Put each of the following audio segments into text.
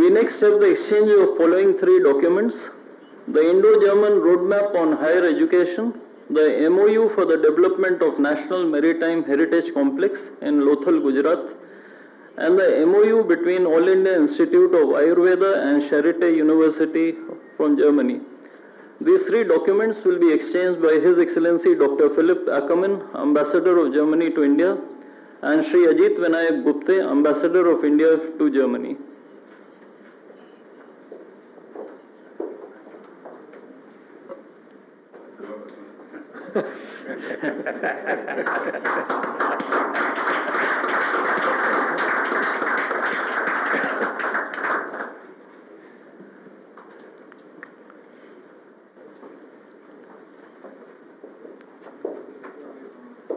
We next have the exchange of following three documents: the Indo-German Roadmap on Higher Education, the MOU for the development of National Maritime Heritage Complex in Lothal, Gujarat, and the MOU between All India Institute of Ayurveda and Charité University from Germany. These three documents will be exchanged by His Excellency Dr. Philip Ackermann, Ambassador of Germany to India, and Shri Ajit Vinayak Gupte, Ambassador of India to Germany.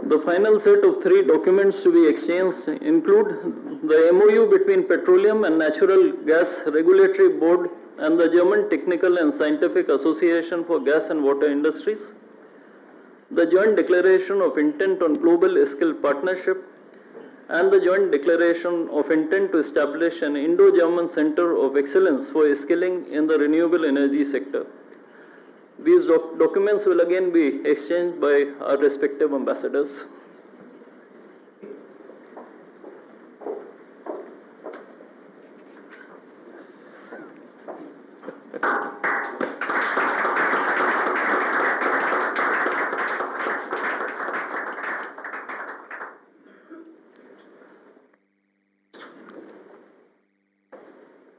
The final set of three documents to be exchanged include the MOU between Petroleum and Natural Gas Regulatory Board and the German Technical and Scientific Association for Gas and Water Industries, the Joint Declaration of Intent on Global Skill Partnership, and the Joint Declaration of Intent to establish an Indo-German Center of Excellence for Skilling in the renewable energy sector. These documents will again be exchanged by our respective ambassadors.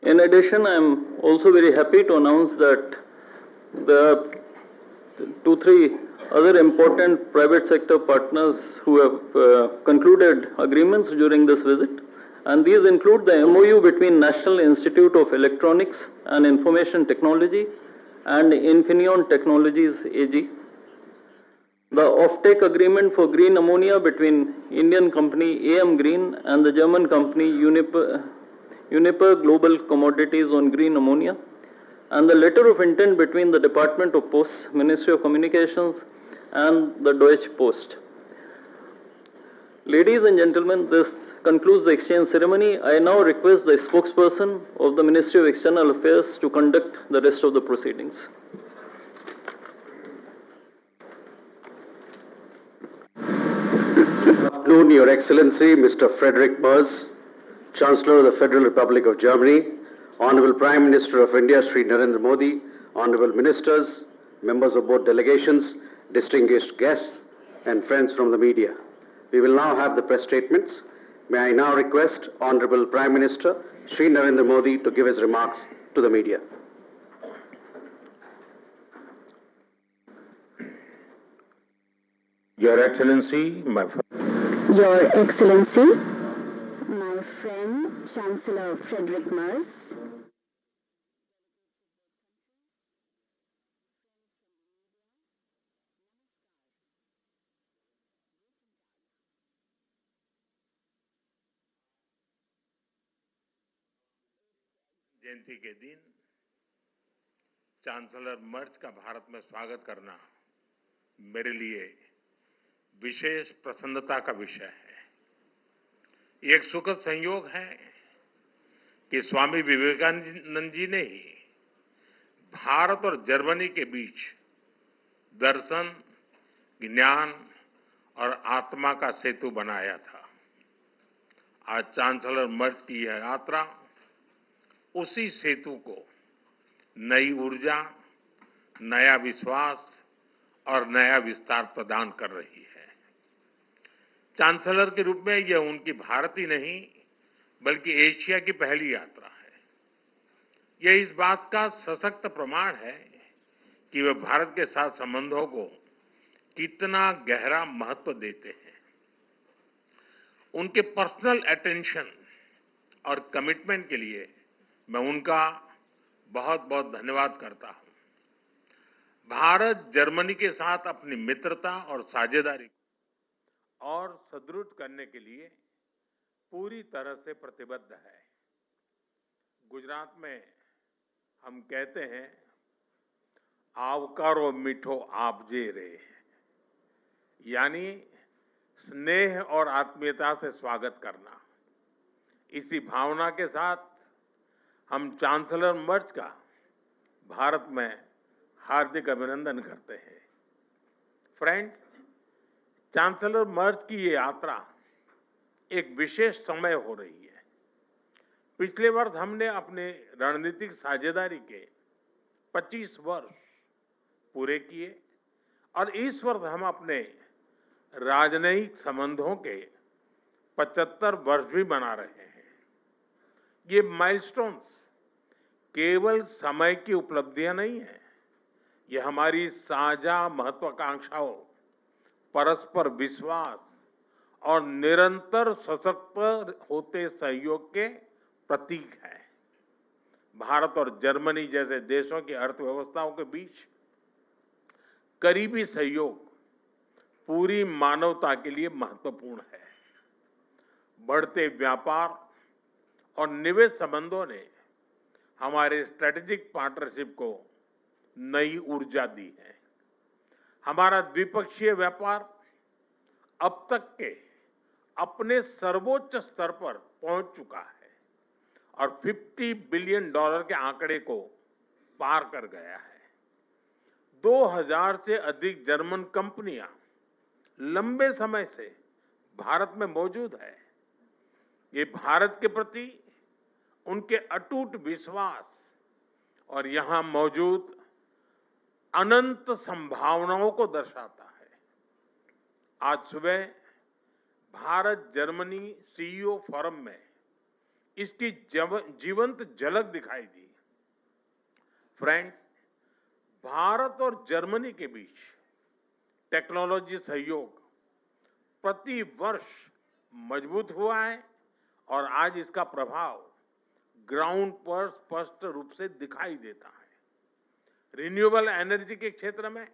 In addition, I am also very happy to announce that there are 2-3 other important private sector partners who have concluded agreements during this visit, and these include the MOU between National Institute of Electronics and Information Technology and Infineon Technologies AG, the offtake agreement for green ammonia between Indian company AM Green and the German company Uniper Global Commodities on green ammonia, and the letter of intent between the Department of Posts, Ministry of Communications, and the Deutsche Post. Ladies and gentlemen, this concludes the exchange ceremony. I now request the spokesperson of the Ministry of External Affairs to conduct the rest of the proceedings. Good afternoon, Your Excellency, Mr. Friedrich Merz, Chancellor of the Federal Republic of Germany, Honorable Prime Minister of India, Shri Narendra Modi, Honorable Ministers, members of both delegations, distinguished guests, and friends from the media. We will now have the press statements. May I now request Honorable Prime Minister, Shri Narendra Modi, to give his remarks to the media. Your Excellency, Your Excellency, my friend Chancellor Friedrich Merz, जयंती के दिन chancellor मर्ज का भारत में स्वागत करना मेरे लिए विशेष प्रसन्नता का विषय है। ये एक सुखद संयोग है कि स्वामी विवेकानंद जी ने ही भारत और जर्मनी के बीच दर्शन, ज्ञान और आत्मा का सेतु बनाया था। आज चांसलर मर्ज की यह यात्रा उसी सेतु को नई ऊर्जा, नया विश्वास और नया विस्तार प्रदान कर रही है। चांसलर के रूप में यह उनकी भारत ही नहीं बल्कि एशिया की पहली यात्रा है। यह इस बात का सशक्त प्रमाण है कि वे भारत के साथ संबंधों को कितना गहरा महत्व देते हैं। उनके पर्सनल अटेंशन और कमिटमेंट के लिए मैं उनका बहुत बहुत धन्यवाद करता हूं। भारत जर्मनी के साथ अपनी मित्रता और साझेदारी और सुदृढ़ करने के लिए पूरी तरह से प्रतिबद्ध है। गुजरात में हम कहते हैं, आवकारो मीठो आपजे रे, यानी स्नेह और आत्मीयता से स्वागत करना। इसी भावना के साथ हम चांसलर मर्ज का भारत में हार्दिक अभिनंदन करते हैं। फ्रेंड्स, चांसलर मर्ज की ये यात्रा एक विशेष समय हो रही है। पिछले वर्ष हमने अपने रणनीतिक साझेदारी के 25 वर्ष पूरे किए और इस वर्ष हम अपने राजनयिक संबंधों के 75 वर्ष भी मना रहे हैं। ये माइलस्टोन्स केवल समय की उपलब्धियां नहीं है, ये हमारी साझा महत्वाकांक्षाओं, परस्पर विश्वास और निरंतर सशक्त होते सहयोग के प्रतीक है। भारत और जर्मनी जैसे देशों की अर्थव्यवस्थाओं के बीच करीबी सहयोग पूरी मानवता के लिए महत्वपूर्ण है। बढ़ते व्यापार और निवेश संबंधों ने हमारे स्ट्रेटेजिक पार्टनरशिप को नई ऊर्जा दी है। हमारा द्विपक्षीय व्यापार अब तक के अपने सर्वोच्च स्तर पर पहुंच चुका है और $50 बिलियन के आंकड़े को पार कर गया है। 2000 से अधिक जर्मन कंपनियां लंबे समय से भारत में मौजूद है। ये भारत के प्रति उनके अटूट विश्वास और यहां मौजूद अनंत संभावनाओं को दर्शाता है। आज सुबह भारत जर्मनी सीईओ फोरम में इसकी जीवंत झलक दिखाई दी। फ्रेंड्स, भारत और जर्मनी के बीच टेक्नोलॉजी सहयोग प्रति वर्ष मजबूत हुआ है और आज इसका प्रभाव ग्राउंड पर स्पष्ट रूप से दिखाई देता है। रिन्यूएबल एनर्जी के क्षेत्र में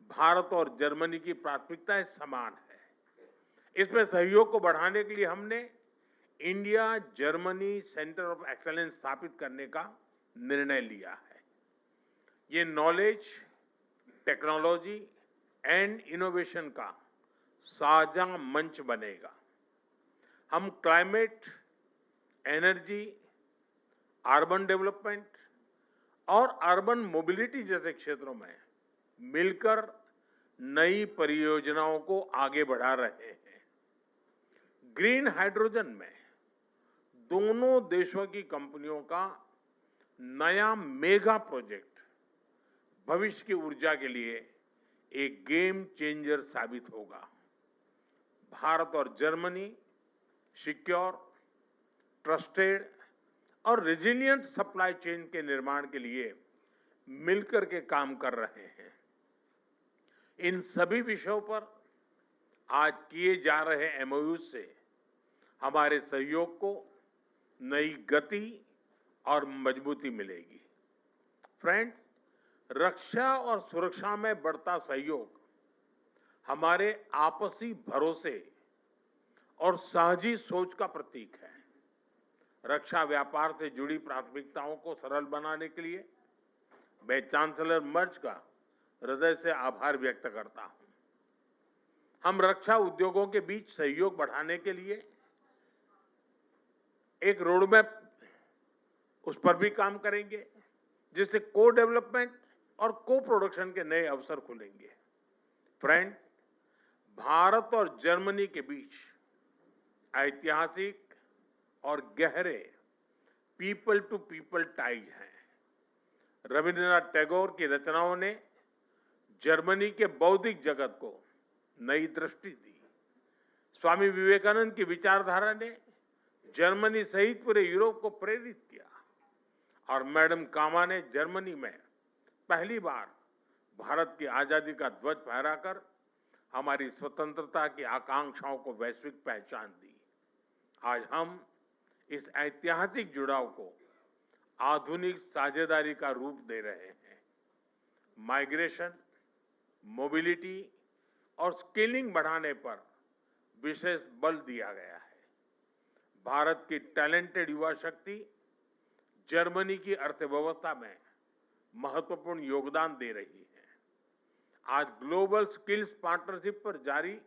भारत और जर्मनी की प्राथमिकताएं समान है। इसमें सहयोग को बढ़ाने के लिए हमने India Germany centre of excellence स्थापित करने का निर्णय लिया है। ये नॉलेज, टेक्नोलॉजी एंड इनोवेशन का साझा मंच बनेगा। हम क्लाइमेट, एनर्जी, अर्बन डेवलपमेंट और अर्बन मोबिलिटी जैसे क्षेत्रों में मिलकर नई परियोजनाओं को आगे बढ़ा रहे हैं। ग्रीन हाइड्रोजन में दोनों देशों की कंपनियों का नया मेगा प्रोजेक्ट भविष्य की ऊर्जा के लिए एक गेम चेंजर साबित होगा। भारत और जर्मनी सिक्योर, ट्रस्टेड और रेजिलिएंट सप्लाई चेन के निर्माण के लिए मिलकर के काम कर रहे हैं। इन सभी विषयों पर आज किए जा रहे एमओयू से हमारे सहयोग को नई गति और मजबूती मिलेगी। फ्रेंड्स, रक्षा और सुरक्षा में बढ़ता सहयोग हमारे आपसी भरोसे और साझी सोच का प्रतीक है। रक्षा व्यापार से जुड़ी प्राथमिकताओं को सरल बनाने के लिए मैं चांसलर मर्ज का हृदय से आभार व्यक्त करता हूं। हम रक्षा उद्योगों के बीच सहयोग बढ़ाने के लिए एक रोडमैप उस पर भी काम करेंगे, जिससे को डेवलपमेंट और को प्रोडक्शन के नए अवसर खुलेंगे। फ्रेंड्स, भारत और जर्मनी के बीच ऐतिहासिक और गहरे पीपल टू पीपल टाइज हैं। रविन्द्रनाथ टैगोर की रचनाओं ने जर्मनी के बौद्धिक जगत को नई दृष्टि दी। स्वामी विवेकानंद की विचारधारा ने जर्मनी सहित पूरे यूरोप को प्रेरित किया और मैडम कामा ने जर्मनी में पहली बार भारत की आजादी का ध्वज फहराकर हमारी स्वतंत्रता की आकांक्षाओं को वैश्विक पहचान दी। आज हम इस ऐतिहासिक जुड़ाव को आधुनिक साझेदारी का रूप दे रहे हैं। माइग्रेशन, मोबिलिटी और स्किलिंग बढ़ाने पर विशेष बल दिया गया है। भारत की टैलेंटेड युवा शक्ति जर्मनी की अर्थव्यवस्था में महत्वपूर्ण योगदान दे रही है। आज ग्लोबल स्किल्स पार्टनरशिप पर जारी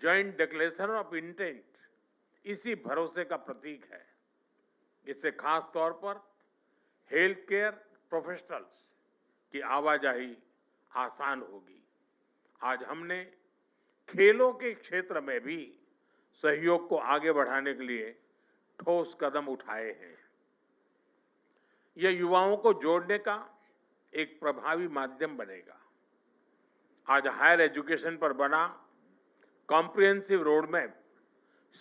जॉइंट डिक्लेरेशन ऑफ इंटेंट इसी भरोसे का प्रतीक है। इससे खास तौर पर हेल्थ केयर प्रोफेशनल्स की आवाजाही आसान होगी। आज हमने खेलों के क्षेत्र में भी सहयोग को आगे बढ़ाने के लिए ठोस कदम उठाए हैं। यह युवाओं को जोड़ने का एक प्रभावी माध्यम बनेगा। आज हायर एजुकेशन पर बना कॉम्प्रिहेंसिव रोडमैप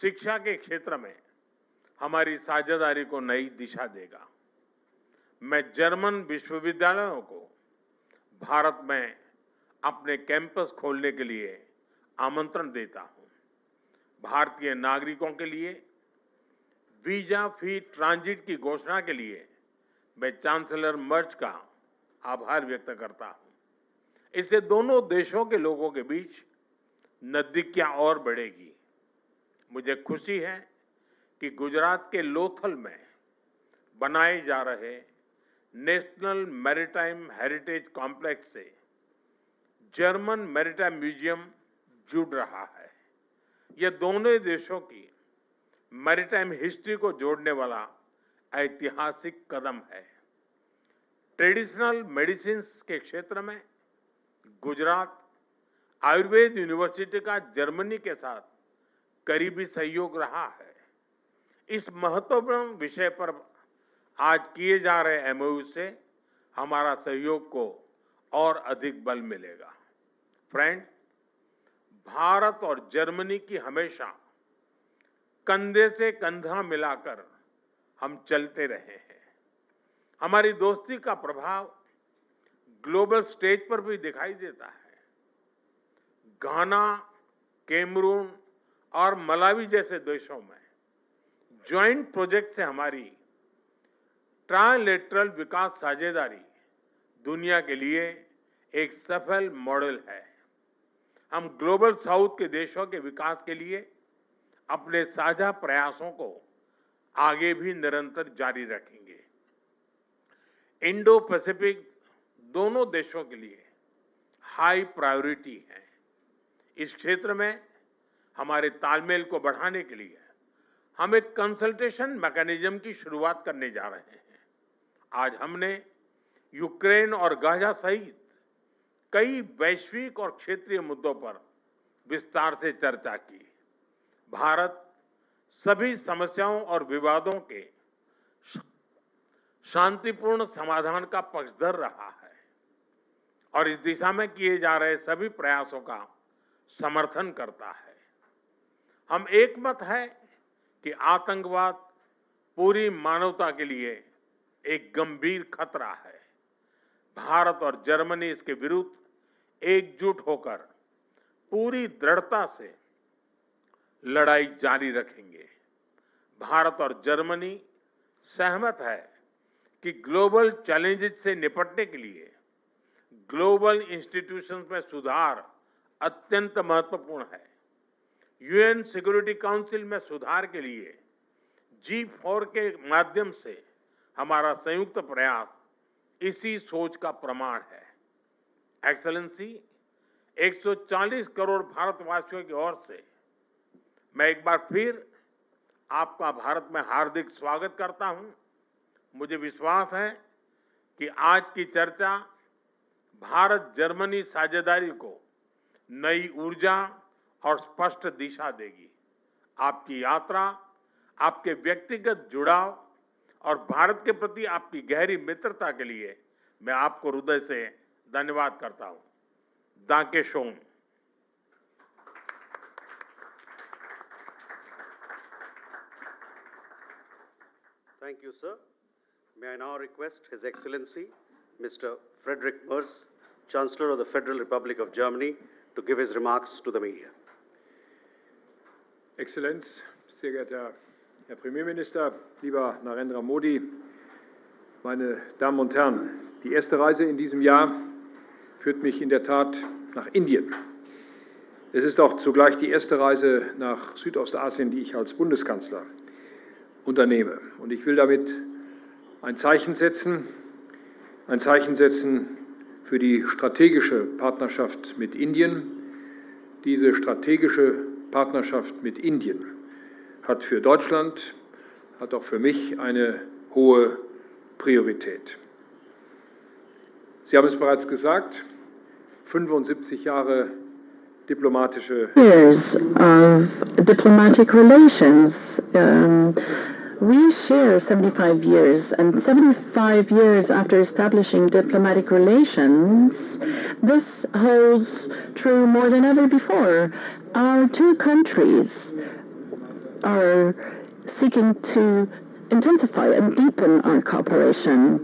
शिक्षा के क्षेत्र में हमारी साझेदारी को नई दिशा देगा। मैं जर्मन विश्वविद्यालयों को भारत में अपने कैंपस खोलने के लिए आमंत्रण देता हूं। भारतीय नागरिकों के लिए वीजा फ्री ट्रांजिट की घोषणा के लिए मैं चांसलर मर्ज का आभार व्यक्त करता हूं। इससे दोनों देशों के लोगों के बीच नजदीकियां और बढ़ेगी। मुझे खुशी है कि गुजरात के लोथल में बनाए जा रहे नेशनल मैरीटाइम हेरिटेज कॉम्प्लेक्स से जर्मन मैरीटाइम म्यूजियम जुड़ रहा है। यह दोनों देशों की मैरीटाइम हिस्ट्री को जोड़ने वाला ऐतिहासिक कदम है। ट्रेडिशनल मेडिसिन्स के क्षेत्र में गुजरात आयुर्वेद यूनिवर्सिटी का जर्मनी के साथ करीबी सहयोग रहा है। इस महत्वपूर्ण विषय पर आज किए जा रहे एमओयू से हमारा सहयोग को और अधिक बल मिलेगा। फ्रेंड्स, भारत और जर्मनी की हमेशा कंधे से कंधा मिलाकर हम चलते रहे हैं। हमारी दोस्ती का प्रभाव ग्लोबल स्टेज पर भी दिखाई देता है। घाना, कैमरून और मलावी जैसे देशों में ज्वाइंट प्रोजेक्ट से हमारी ट्राइलेटरल विकास साझेदारी दुनिया के लिए एक सफल मॉडल है। हम ग्लोबल साउथ के देशों के विकास के लिए अपने साझा प्रयासों को आगे भी निरंतर जारी रखेंगे। इंडो पैसिफिक दोनों देशों के लिए हाई प्रायोरिटी है। इस क्षेत्र में हमारे तालमेल को बढ़ाने के लिए हम एक कंसल्टेशन मैकेनिज्म की शुरुआत करने जा रहे हैं। आज हमने यूक्रेन और गाजा सहित कई वैश्विक और क्षेत्रीय मुद्दों पर विस्तार से चर्चा की। भारत सभी समस्याओं और विवादों के शांतिपूर्ण समाधान का पक्षधर रहा है और इस दिशा में किए जा रहे सभी प्रयासों का समर्थन करता है। हम एकमत है कि आतंकवाद पूरी मानवता के लिए एक गंभीर खतरा है। भारत और जर्मनी इसके विरुद्ध एकजुट होकर पूरी दृढ़ता से लड़ाई जारी रखेंगे। भारत और जर्मनी सहमत है कि ग्लोबल चैलेंजेस से निपटने के लिए ग्लोबल इंस्टीट्यूशंस में सुधार अत्यंत महत्वपूर्ण है। यूएन सिक्योरिटी काउंसिल में सुधार के लिए G4 के माध्यम से हमारा संयुक्त प्रयास इसी सोच का प्रमाण है। एक्सेलेंसी, 140 करोड़ भारतवासियों की ओर से मैं एक बार फिर आपका भारत में हार्दिक स्वागत करता हूं। मुझे विश्वास है कि आज की चर्चा भारत जर्मनी साझेदारी को नई ऊर्जा और स्पष्ट दिशा देगी। आपकी यात्रा, आपके व्यक्तिगत जुड़ाव और भारत के प्रति आपकी गहरी मित्रता के लिए मैं आपको हृदय से धन्यवाद करता हूं। दांके shown. Thank you, sir. May I now request His Excellency, Mr. Friedrich Merz, Chancellor of the Federal Republic of Germany, to give his remarks to the media. Exzellenz, sehr geehrter Herr Premierminister, lieber Narendra Modi, meine Damen und Herren, die erste Reise in diesem Jahr führt mich in der Tat nach Indien. Es ist auch zugleich die erste Reise nach Südostasien, die ich als Bundeskanzler unternehme. Und ich will damit ein Zeichen setzen für die strategische Partnerschaft mit Indien. Diese strategische Partnerschaft mit Indien hat für Deutschland, hat auch für mich eine hohe Priorität. Sie haben es bereits gesagt, 75 Jahre diplomatische years of diplomatic relations. We share 75 years, and 75 years after establishing diplomatic relations, this holds true more than ever before. Our two countries are seeking to intensify and deepen our cooperation.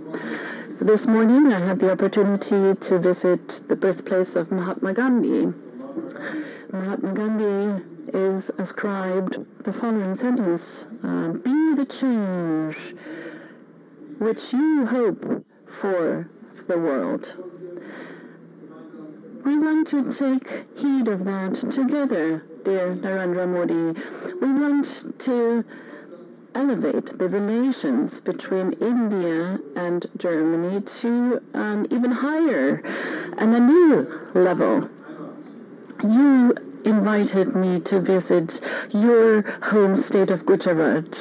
This morning, I had the opportunity to visit the birthplace of Mahatma Gandhi. Mahatma Gandhi is ascribed the following sentence: be the change which you hope for the world. We want to take heed of that together, dear Narendra Modi. We want to elevate the relations between India and Germany to an even higher and a new level. You invited me to visit your home state of Gujarat,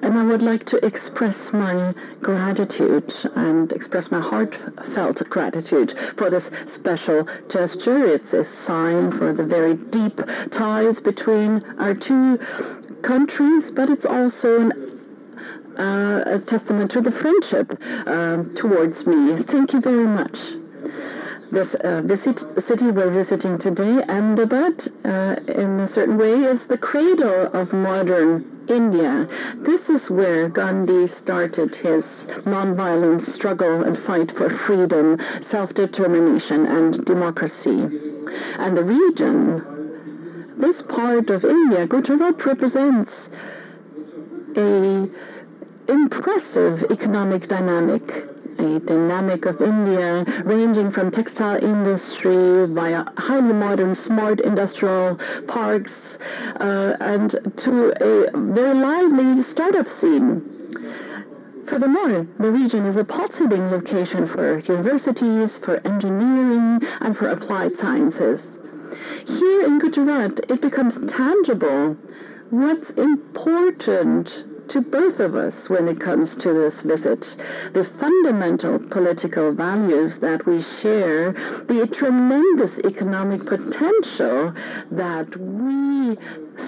and I would like to express my gratitude and express my heartfelt gratitude for this special gesture. It's a sign for the very deep ties between our two countries, but it's also a testament to the friendship towards me. Thank you very much. The city we're visiting today, Ahmedabad, in a certain way, is the cradle of modern India. This is where Gandhi started his nonviolent struggle and fight for freedom, self-determination, and democracy. And the region, this part of India, Gujarat, represents an impressive economic dynamic. A dynamic of India ranging from textile industry via highly modern smart industrial parks and to a very lively startup scene. Furthermore, the region is a pulsating location for universities, for engineering, and for applied sciences. Here in Gujarat, it becomes tangible what's important to both of us when it comes to this visit. The fundamental political values that we share, the tremendous economic potential that we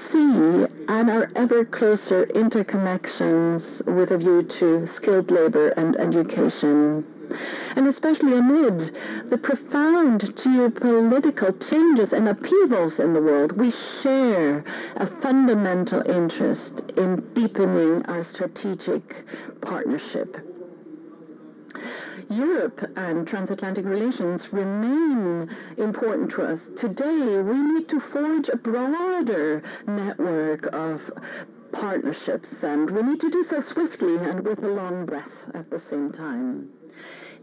see, and our ever closer interconnections with a view to skilled labor and education. And especially amid the profound geopolitical changes and upheavals in the world, we share a fundamental interest in deepening our strategic partnership. Europe and transatlantic relations remain important to us. Today, we need to forge a broader network of partnerships, and we need to do so swiftly and with a long breath at the same time.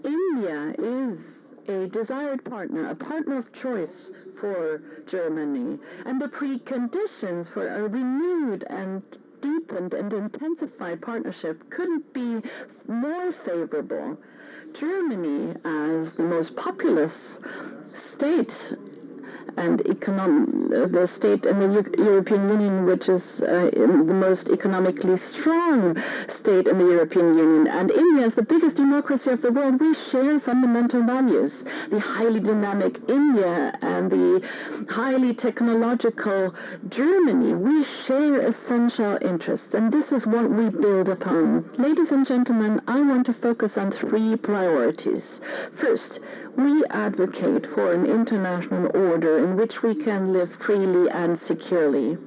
India is a desired partner, a partner of choice for Germany, and the preconditions for a renewed and deepened and intensified partnership couldn't be more favorable. Germany, as the most populous state and the state in the European Union, which is the most economically strong state in the European Union, and India is the biggest democracy of the world, we share fundamental values. The highly dynamic India and the highly technological Germany, we share essential interests, and this is what we build upon. Ladies and gentlemen, I want to focus on three priorities. First, we advocate for an international order in which we can live freely and securely.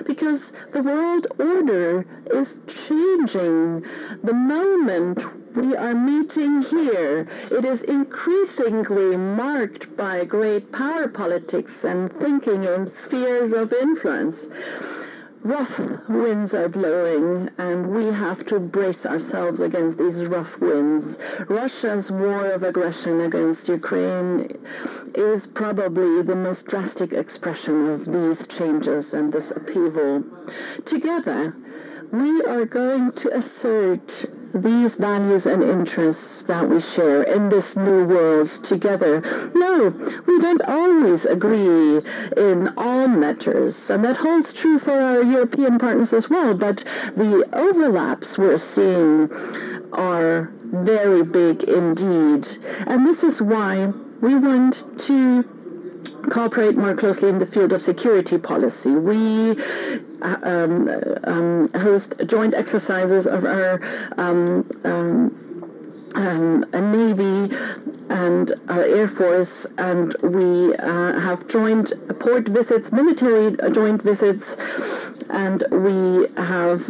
Because the world order is changing the moment we are meeting here. It is increasingly marked by great power politics and thinking in spheres of influence. Rough winds are blowing, and we have to brace ourselves against these rough winds. Russia's war of aggression against Ukraine is probably the most drastic expression of these changes and this upheaval. Together, we are going to assert these values and interests that we share in this new world together. No, we don't always agree in all matters, and that holds true for our European partners as well, but the overlaps we're seeing are very big indeed. And this is why we want to cooperate more closely in the field of security policy. We host joint exercises of our Navy and our Air Force, and we have joint port visits, military joint visits, and we have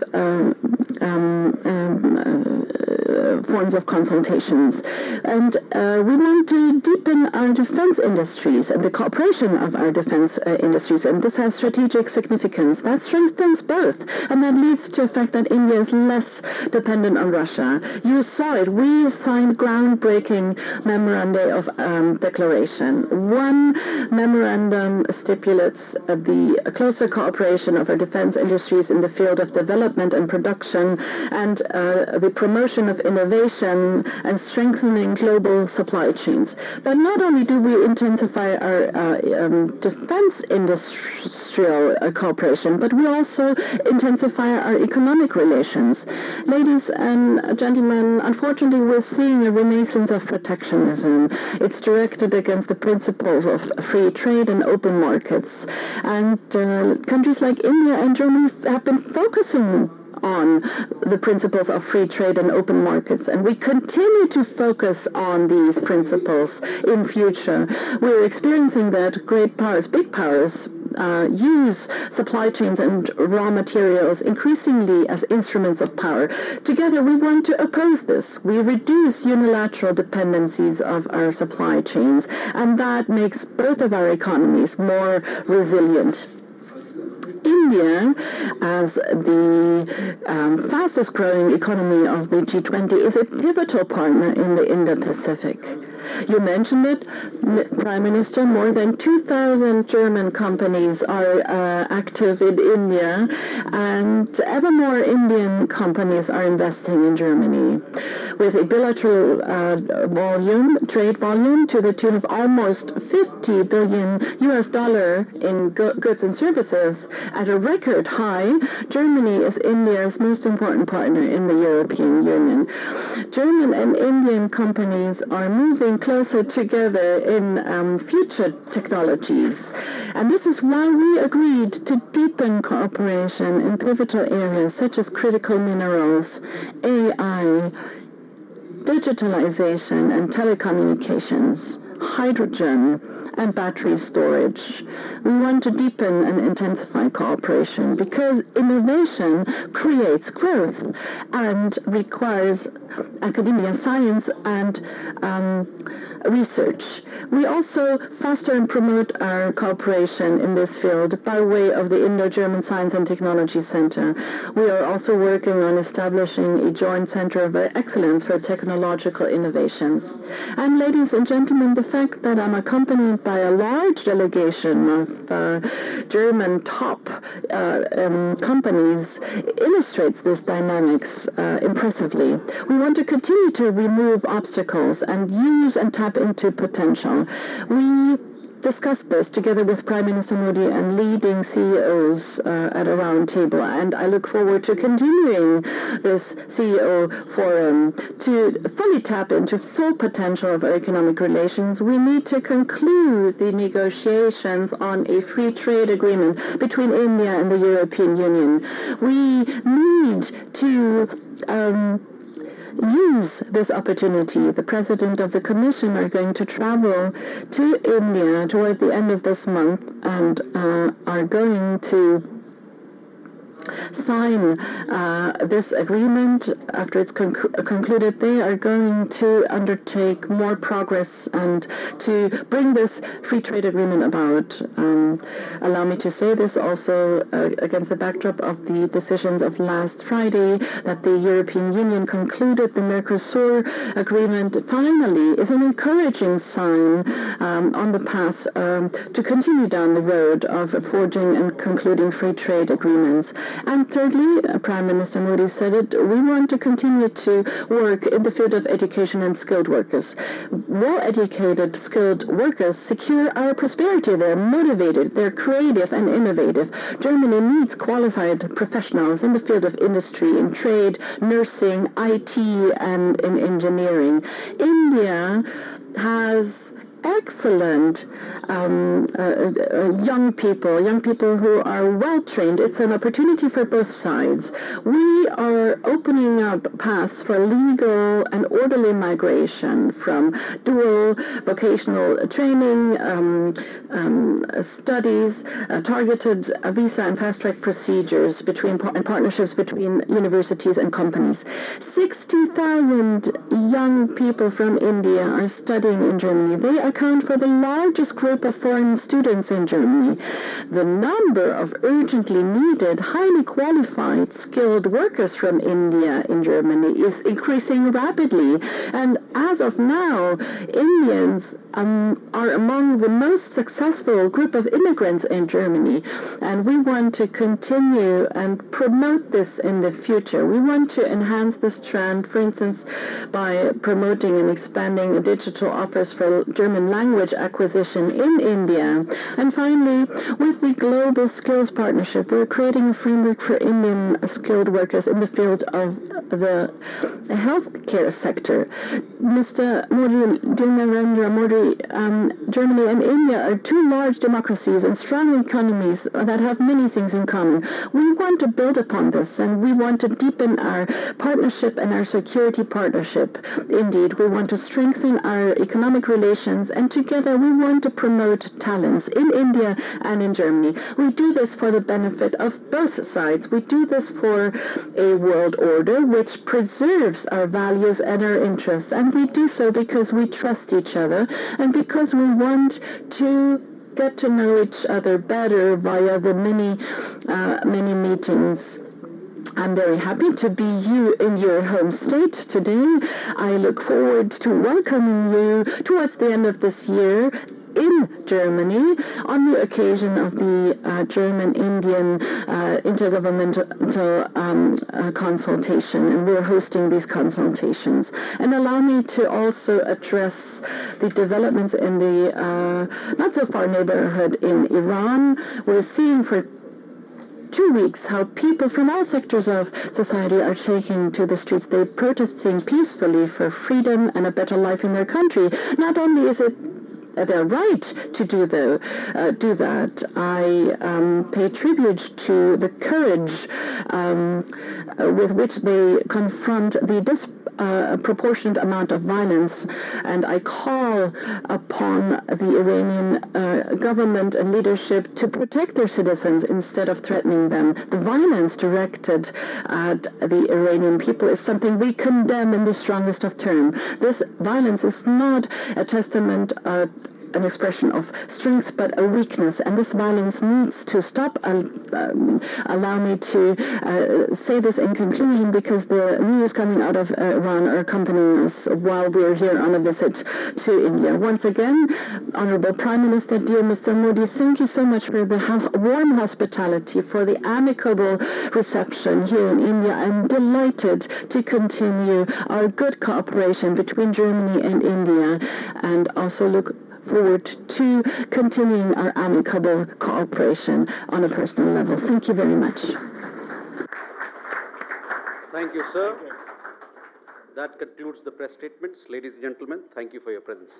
forms of consultations. And we want to deepen our defense industries and the cooperation of our defense industries, and this has strategic significance. That strengthens both, and that leads to the fact that India is less dependent on Russia. You saw it. We signed groundbreaking memoranda of declaration. One memorandum stipulates the closer cooperation of our defense industries in the field of development and production, and the promotion of innovation and strengthening global supply chains. But not only do we intensify our defense industrial cooperation, but we also intensify our economic relations. Ladies and gentlemen, unfortunately, we're seeing a renaissance of protectionism. It's directed against the principles of free trade and open markets. And countries like India and Germany have been focusing on the principles of free trade and open markets, and we continue to focus on these principles in future. We're experiencing that great powers, big powers, use supply chains and raw materials increasingly as instruments of power. Together, we want to oppose this. We reduce unilateral dependencies of our supply chains, and that makes both of our economies more resilient. India, as the fastest growing economy of the G20, is a pivotal partner in the Indo-Pacific. You mentioned it, Prime Minister, more than 2,000 German companies are active in India, and ever more Indian companies are investing in Germany, with a bilateral trade volume to the tune of almost $50 billion in goods and services. At a record high, Germany is India's most important partner in the European Union. German and Indian companies are moving closer together in future technologies. And this is why we agreed to deepen cooperation in pivotal areas such as critical minerals, AI, digitalization and telecommunications, hydrogen, and battery storage. We want to deepen and intensify cooperation because innovation creates growth and requires academia, science, and research. We also foster and promote our cooperation in this field by way of the Indo-German Science and Technology Center. We are also working on establishing a joint center of excellence for technological innovations. And ladies and gentlemen, the fact that I'm accompanied by a large delegation of German top companies illustrates this dynamics impressively. We want to continue to remove obstacles and use and tap into potential. We discussed this together with Prime Minister Modi and leading CEOs at a round table, and I look forward to continuing this CEO forum to fully tap into full potential of our economic relations. We need to conclude the negotiations on a free trade agreement between India and the European Union. We need to use this opportunity. The President of the Commission are going to travel to India toward the end of this month and are going to sign this agreement. After it's concluded, they are going to undertake more progress and to bring this free trade agreement about. Allow me to say this also against the backdrop of the decisions of last Friday that the European Union concluded the Mercosur agreement finally is an encouraging sign on the path to continue down the road of forging and concluding free trade agreements. And thirdly, Prime Minister Modi said it, we want to continue to work in the field of education and skilled workers. Well-educated, skilled workers secure our prosperity. They're motivated, they're creative and innovative. Germany needs qualified professionals in the field of industry, in trade, nursing, IT, and in engineering. India has excellent young people who are well trained. It's an opportunity for both sides. We are opening up paths for legal and orderly migration from dual vocational training, studies, targeted visa and fast-track procedures and partnerships between universities and companies. 60,000 young people from India are studying in Germany. They account for the largest group of foreign students in Germany. The number of urgently needed, highly qualified, skilled workers from India in Germany is increasing rapidly. And as of now, Indians are among the most successful group of immigrants in Germany. And we want to continue and promote this in the future. We want to enhance this trend, for instance, by promoting and expanding digital offers for German language acquisition in India. And finally, with the Global Skills Partnership, we're creating a framework for Indian skilled workers in the field of the healthcare sector. Mr. Modi, Narendra Modi, Germany and India are two large democracies and strong economies that have many things in common. We want to build upon this, and we want to deepen our partnership and our security partnership. Indeed, we want to strengthen our economic relations, and together we want to promote talents in India and in Germany. We do this for the benefit of both sides. We do this for a world order which preserves our values and our interests, and we do so because we trust each other and because we want to get to know each other better via the many meetings. I'm very happy to be in your home state today. I look forward to welcoming you towards the end of this year in Germany on the occasion of the German-Indian intergovernmental consultation, and we're hosting these consultations. And allow me to also address the developments in the not-so-far neighborhood in Iran. We're seeing for 2 weeks how people from all sectors of society are taking to the streets. They're protesting peacefully for freedom and a better life in their country. Not only is it their right to do that, I pay tribute to the courage with which they confront the disproportionate amount of violence, and I call upon the Iranian government and leadership to protect their citizens instead of threatening them. The violence directed at the Iranian people is something we condemn in the strongest of terms. This violence is not a testament an expression of strength, but a weakness, and this violence needs to stop. Allow me to say this in conclusion, because the news coming out of Iran are accompanying us while we're here on a visit to India. Once again, Honorable Prime Minister, dear Mr. Modi, thank you so much for the warm hospitality, for the amicable reception here in India. I'm delighted to continue our good cooperation between Germany and India, and also look forward to continuing our amicable cooperation on a personal level. Thank you very much. Thank you, sir. That concludes the press statements. Ladies and gentlemen, thank you for your presence.